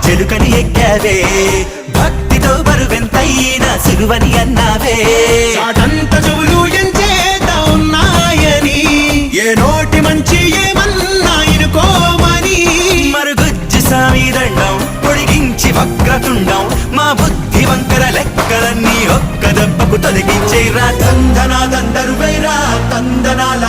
చెలుకని ఎక్కావే భక్తితో బరువెంతైనా సులువని అన్నావే చాటంత చెవులు ఎంచేత ఉన్నాయని ఏ నోటి మంచి ఏమన్నా ఇనుకోమని మరుగుజ్జు సామి దండం పొడిగించి వక్రతుండం మా బుద్ధి వంకర లెక్కలన్నీ ఒక్క దెబ్బకు తొలగించేరా తందనా దందరు వైరా తందనాల